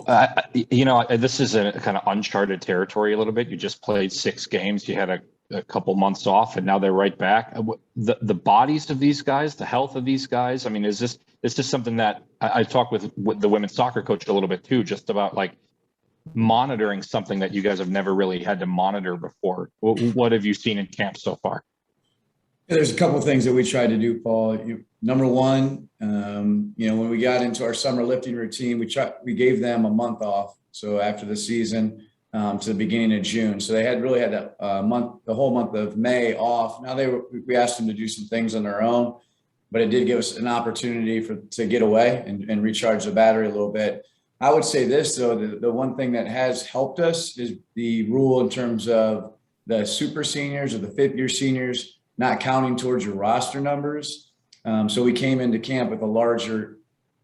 This is a kind of uncharted territory a little bit. You just played 6 games. You had a couple months off, and now they're right back. The bodies of these guys, the health of these guys. I mean, is this something that I talked with the women's soccer coach a little bit too, just about like monitoring something that you guys have never really had to monitor before. What have you seen in camp so far? There's a couple of things that we tried to do, Paul. Number one, when we got into our summer lifting routine, we gave them a month off. So after the season, to the beginning of June, so they had really had the whole month of May off. Now we asked them to do some things on their own, but it did give us an opportunity to get away and recharge the battery a little bit. I would say this though, the one thing that has helped us is the rule in terms of the super seniors or the fifth year seniors not counting towards your roster numbers. So we came into camp with a larger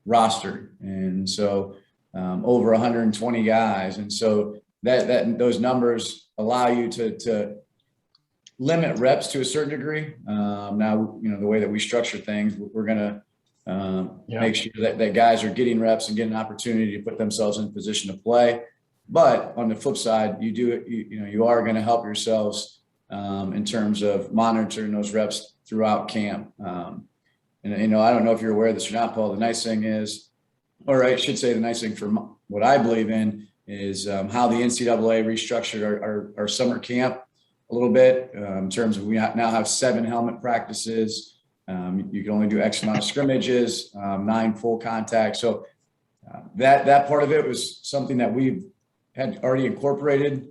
roster, and so over 120 guys. And so that those numbers allow you to limit reps to a certain degree. Now, the way that we structure things, we're going to make sure that guys are getting reps and getting an opportunity to put themselves in position to play. But on the flip side, you are going to help yourselves in terms of monitoring those reps throughout camp. I don't know if you're aware of this or not, Paul. The nice thing is, or I should say the nice thing for what I believe in is how the NCAA restructured our summer camp a little bit in terms of we now have 7 helmet practices. You can only do X amount of scrimmages, 9 full contact. So that part of it was something that we've had already incorporated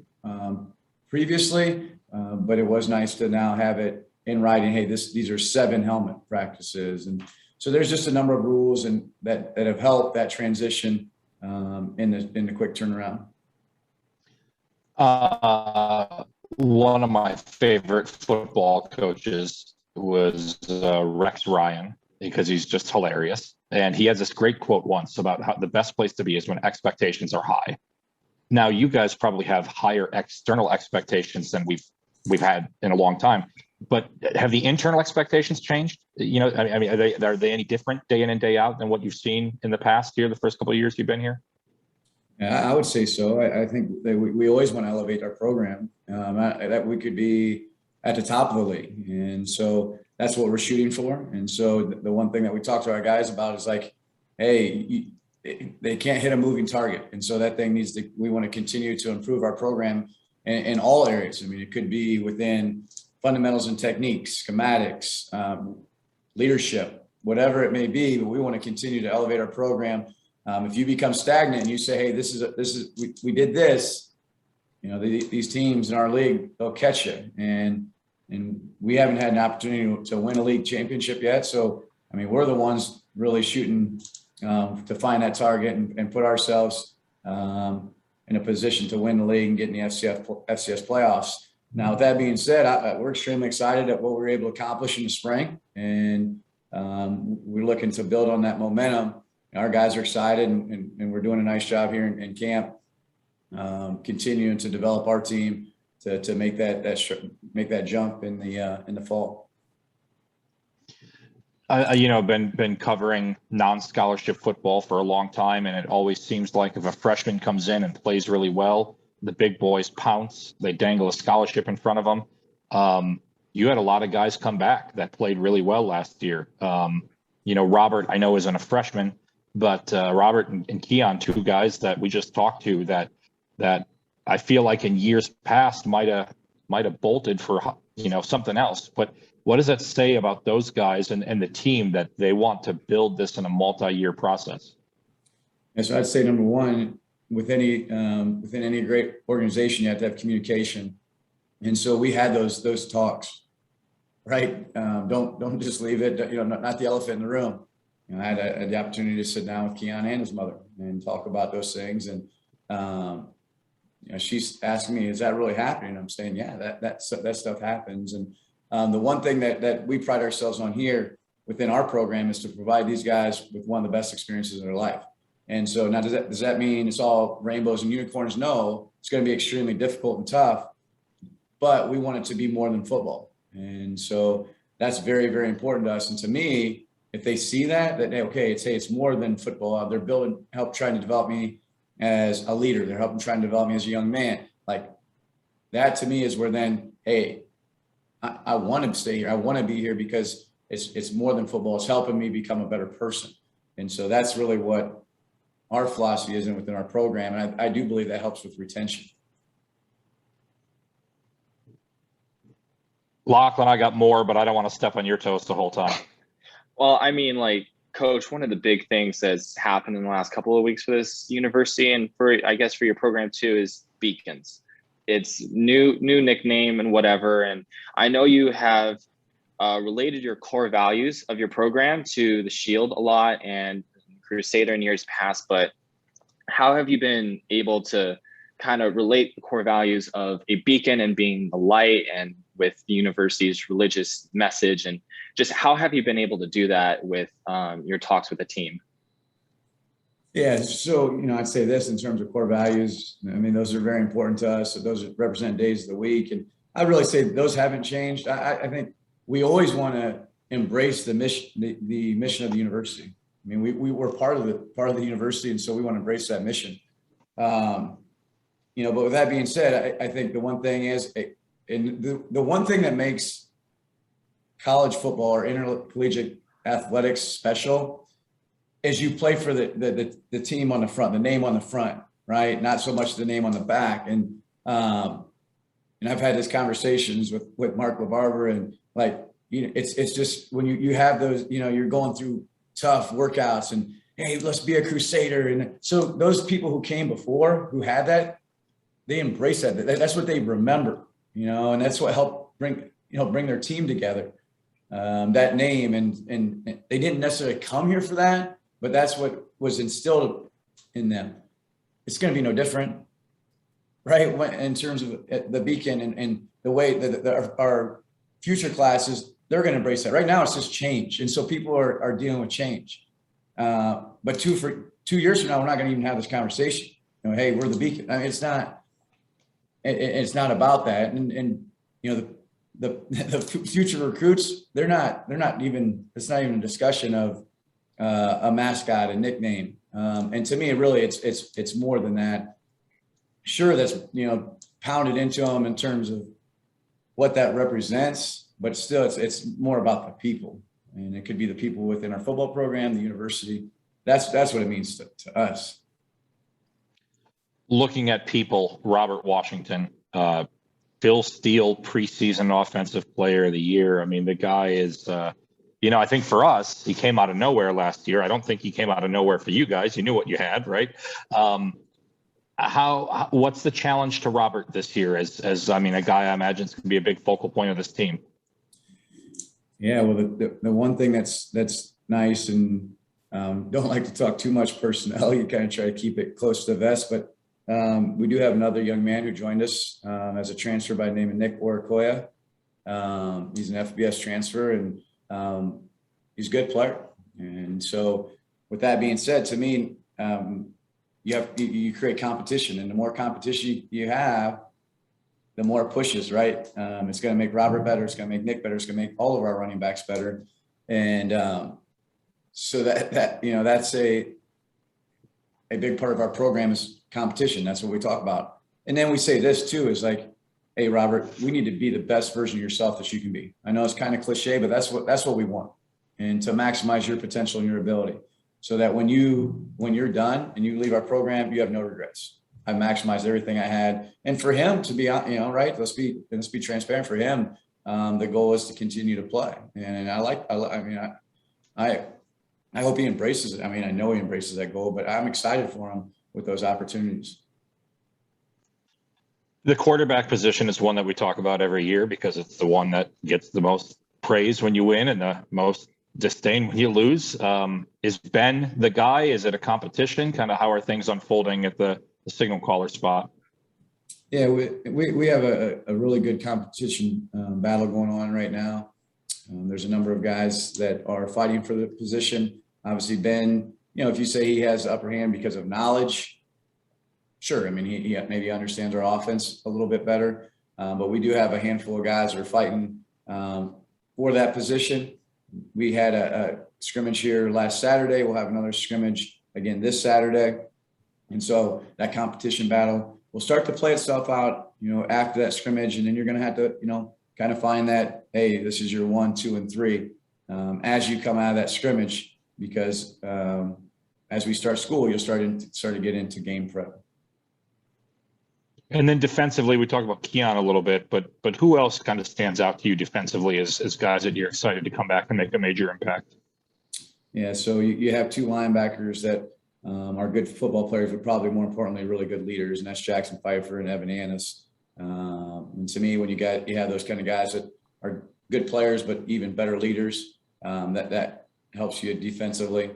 previously, but it was nice to now have it in writing. Hey, these are 7 helmet practices, and so there's just a number of rules and that have helped that transition in the quick turnaround. One of my favorite football coaches was Rex Ryan, because he's just hilarious. And he has this great quote once about how the best place to be is when expectations are high. Now, you guys probably have higher external expectations than we've had in a long time. But have the internal expectations changed? Are they any different day in and day out than what you've seen in the past year, the first couple of years you've been here? Yeah, I would say so. I think that we always want to elevate our program, that we could be at the top of the league. And so that's what we're shooting for. And so the one thing that we talk to our guys about is like, hey, they can't hit a moving target. And so that thing we want to continue to improve our program in all areas. I mean, it could be within fundamentals and techniques, schematics, leadership, whatever it may be, but we want to continue to elevate our program. If you become stagnant and you say, hey, we did this, these teams in our league, they'll catch you. And we haven't had an opportunity to win a league championship yet. So, I mean, we're the ones really shooting to find that target and put ourselves in a position to win the league and get in the FCS playoffs. Now, with that being said, we're extremely excited at what we were able to accomplish in the spring. And we're looking to build on that momentum. Our guys are excited, and we're doing a nice job here in camp, continuing to develop our team to make that jump in the fall. Been covering non-scholarship football for a long time, and it always seems like if a freshman comes in and plays really well, the big boys pounce. They dangle a scholarship in front of them. You had a lot of guys come back that played really well last year. Robert, I know, isn't a freshman, but Robert and Keon, 2 guys that we just talked to that I feel like in years past might have bolted for something else. But what does that say about those guys and the team that they want to build this in a multi-year process? And so I'd say number one, within any great organization, you have to have communication. And so we had those talks, right? Don't just leave it, not the elephant in the room. I had the opportunity to sit down with Keon and his mother and talk about those things. And, she's asking me, is that really happening? I'm saying, yeah, that stuff happens. And the one thing that we pride ourselves on here within our program is to provide these guys with one of the best experiences of their life. And so now does that mean it's all rainbows and unicorns? No, it's going to be extremely difficult and tough, but we want it to be more than football. And so that's very, very important to us. And to me, if they see that it's more than football. They're trying to develop me as a leader. They're helping try and develop me as a young man. Like that to me is where then, hey, I want to stay here. I want to be here because it's more than football. It's helping me become a better person. And so that's really what our philosophy is within our program. And I do believe that helps with retention. Lachlan, I got more, but I don't want to step on your toes the whole time. Well, I mean, like, Coach, one of the big things that's happened in the last couple of weeks for this university and I guess for your program too, is beacons. It's new nickname and whatever. And I know you have related your core values of your program to the Shield a lot and Crusader in years past, but how have you been able to kind of relate the core values of a beacon and being the light and with the university's religious message, and just how have you been able to do that with your talks with the team? Yeah, so, I'd say this in terms of core values. I mean, those are very important to us. So those represent days of the week. And I really say those haven't changed. I think we always want to embrace the mission, the mission of the university. I mean, we're part of the university, and so we want to embrace that mission. But with that being said, I think the one thing is, and the one thing that makes college football or intercollegiate athletics special is you play for the team on the front, the name on the front, right? Not so much the name on the back. And I've had these conversations with Mark LaBarber, and it's just when you have those, you're going through tough workouts and, hey, let's be a Crusader. And so those people who came before, who had that, they embrace that. That's what they remember, and that's what helped bring their team together. That name, and they didn't necessarily come here for that, but that's what was instilled in them. It's going to be no different, right? In terms of the beacon and the way that our future classes, they're going to embrace that. Right now, it's just change, and so people are dealing with change. But 2 years from now, we're not going to even have this conversation. Hey, we're the beacon. I mean, it's not. It's not about that, and the future recruits, they're not even. It's not even a discussion of a mascot, a nickname. And to me, it's more than that. Sure, that's pounded into them in terms of what that represents, but still, it's more about the people, and it could be the people within our football program, the university. That's what it means to us. Looking at people, Robert Washington, Phil Steele, preseason offensive player of the year. I mean, the guy is, I think for us, he came out of nowhere last year. I don't think he came out of nowhere for you guys. You knew what you had, right? What's the challenge to Robert this year as a guy I imagine is going to be a big focal point of this team? Yeah, well, the one thing that's nice, and don't like to talk too much personnel. You kind of try to keep it close to the vest, but we do have another young man who joined us as a transfer by the name of Nick Orakoya. He's an FBS transfer, and he's a good player. And so with that being said, to me, you create competition, and the more competition you have, the more it pushes, right? It's going to make Robert better. It's going to make Nick better. It's going to make all of our running backs better. And so that's a big part of our program is competition. That's what we talk about. And then we say this too, is like, hey, Robert, we need to be the best version of yourself that you can be. I know it's kind of cliche, but that's what we want. And to maximize your potential and your ability, so that when you're done and you leave our program, you have no regrets. I maximized everything I had. And for him to be, right, let's be transparent. For him, the goal is to continue to play. And I hope he embraces it. I mean, I know he embraces that goal, but I'm excited for him with those opportunities. The quarterback position is one that we talk about every year because it's the one that gets the most praise when you win and the most disdain when you lose. Is Ben the guy? Is it a competition? Kind of how are things unfolding at the signal caller spot? Yeah, we have a really good competition battle going on right now. There's a number of guys that are fighting for the position. Obviously, Ben, if you say he has the upper hand because of knowledge, sure. I mean, he maybe understands our offense a little bit better, but we do have a handful of guys that are fighting for that position. We had a scrimmage here last Saturday. We'll have another scrimmage again this Saturday. And so that competition battle will start to play itself out, after that scrimmage. And then you're going to have to, kind of find that, hey, this is your 1, 2, and 3 as you come out of that scrimmage, because as we start school, you'll start to get into game prep. And then defensively, we talked about Keon a little bit, but who else kind of stands out to you defensively as guys that you're excited to come back and make a major impact? Yeah, so you have 2 linebackers that are good football players, but probably more importantly, really good leaders, and that's Jackson Pfeiffer and Evan Annis. And to me, when you have those kind of guys that are good players, but even better leaders, that helps you defensively.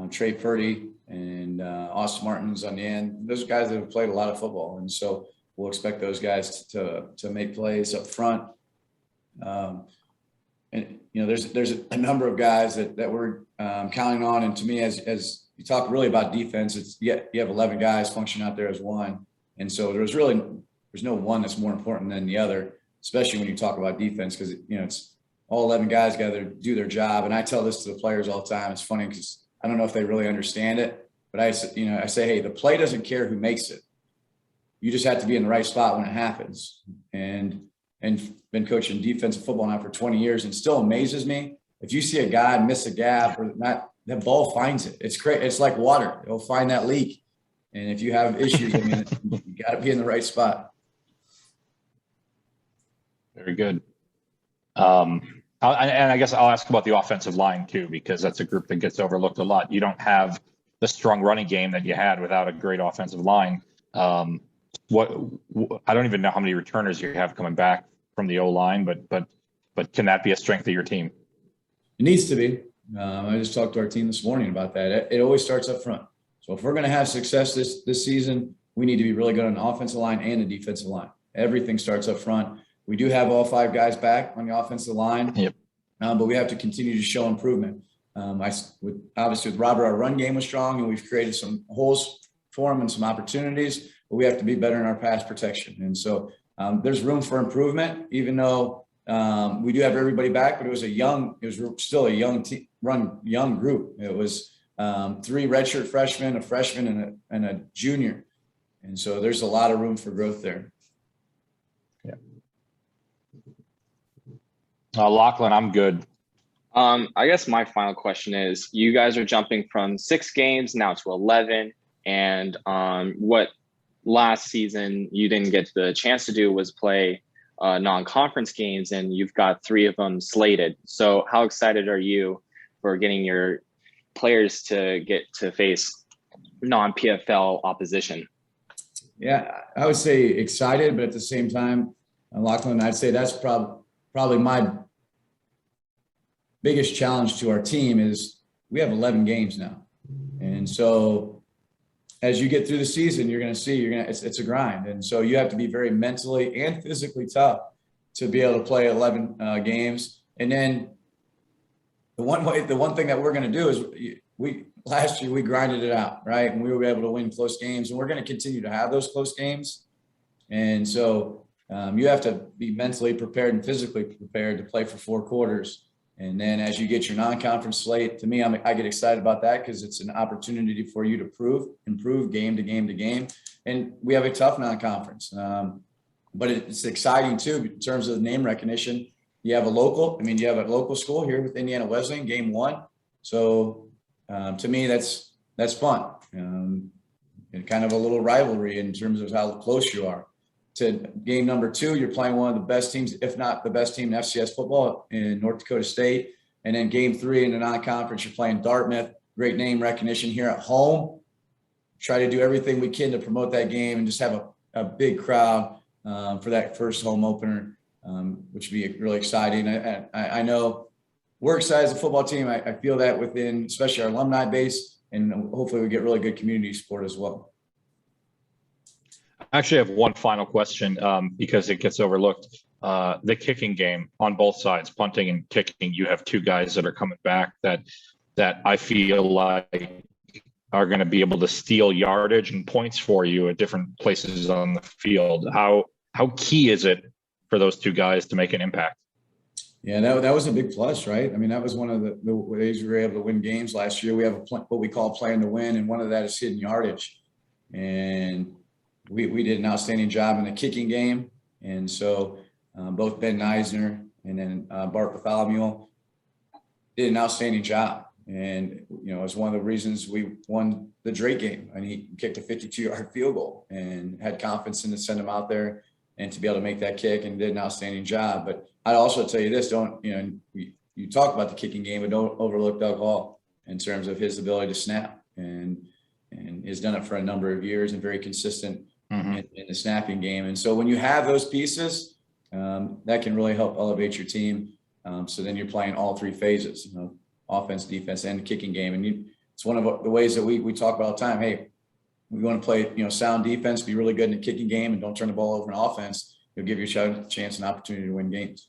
Trey Purdy and Austin Martin's on the end. Those guys that have played a lot of football, and so we'll expect those guys to make plays up front. And there's a number of guys that we're counting on. And to me, as you talk really about defense, you have 11 guys functioning out there as one, and so there's no one that's more important than the other, especially when you talk about defense, because it's all 11 guys got to do their job. And I tell this to the players all the time. It's funny because I don't know if they really understand it, but I say, hey, the play doesn't care who makes it. You just have to be in the right spot when it happens. And been coaching defensive football now for 20 years, and still amazes me. If you see a guy miss a gap or not, that ball finds it. It's great. It's like water. It'll find that leak. And if you have issues, you got to be in the right spot. Very good. And I guess I'll ask about the offensive line too, because that's a group that gets overlooked a lot. You don't have the strong running game that you had without a great offensive line. I don't even know how many returners you have coming back from the O-line, but can that be a strength of your team? It needs to be. I just talked to our team this morning about that. It always starts up front. So if we're going to have success this season, we need to be really good on the offensive line and the defensive line. Everything starts up front. We do have all 5 guys back on the offensive line, yep. But we have to continue to show improvement. Obviously with Robert, our run game was strong, and we've created some holes for him and some opportunities, but we have to be better in our pass protection. And so there's room for improvement, even though we do have everybody back, but it was still a young team, young group. It was 3 redshirt freshmen, a freshman, and a junior. And so there's a lot of room for growth there. Yeah. Lachlan, I'm good. I guess my final question is, you guys are jumping from 6 games now to 11. And what last season you didn't get the chance to do was play non-conference games, and you've got 3 of them slated. So how excited are you for getting your players to get to face non-PFL opposition? Yeah, I would say excited, but at the same time, Lachlan, I'd say that's probably my biggest challenge to our team is we have 11 games now. And so as you get through the season, you're going to see, it's a grind. And so you have to be very mentally and physically tough to be able to play 11 games. And then the one thing that we're going to do is last year we grinded it out, right? And we were able to win close games, and we're going to continue to have those close games. And so you have to be mentally prepared and physically prepared to play for 4 quarters. And then as you get your non-conference slate, to me, I get excited about that because it's an opportunity for you to improve game to game to game. And we have a tough non-conference, but it's exciting too in terms of name recognition. You have a local school here with Indiana Wesleyan, game 1. So to me, that's fun. And kind of a little rivalry in terms of how close you are. To game number 2, you're playing one of the best teams, if not the best team in FCS football in North Dakota State. And then game 3 in the non-conference, you're playing Dartmouth. Great name recognition here at home. Try to do everything we can to promote that game and just have a big crowd for that first home opener, which would be really exciting. I know we're excited as a football team. I feel that within, especially our alumni base, and hopefully we get really good community support as well. I actually have one final question because it gets overlooked. The kicking game on both sides, punting and kicking, you have 2 guys that are coming back that I feel like are going to be able to steal yardage and points for you at different places on the field. How key is it for those 2 guys to make an impact? Yeah, that was a big plus, right? I mean, that was one of the ways we were able to win games last year. We have what we call playing to win, and one of that is hidden yardage. and we did an outstanding job in the kicking game. And so both Ben Neisner and then Bart Bartholomew did an outstanding job. And, you know, it's one of the reasons we won the Drake game. And he kicked a 52-yard field goal and had confidence in to send him out there and to be able to make that kick, and did an outstanding job. But I'd also tell you this, you talk about the kicking game, but don't overlook Doug Hall in terms of his ability to snap, and has done it for a number of years and very consistent in the snapping game. And so when you have those pieces, that can really help elevate your team. So then you're playing all three phases, you know, offense, defense, and the kicking game. And it's one of the ways that we talk about all the time. Hey, we want to play, you know, sound defense, be really good in the kicking game, and don't turn the ball over in offense. It'll give you a chance and opportunity to win games.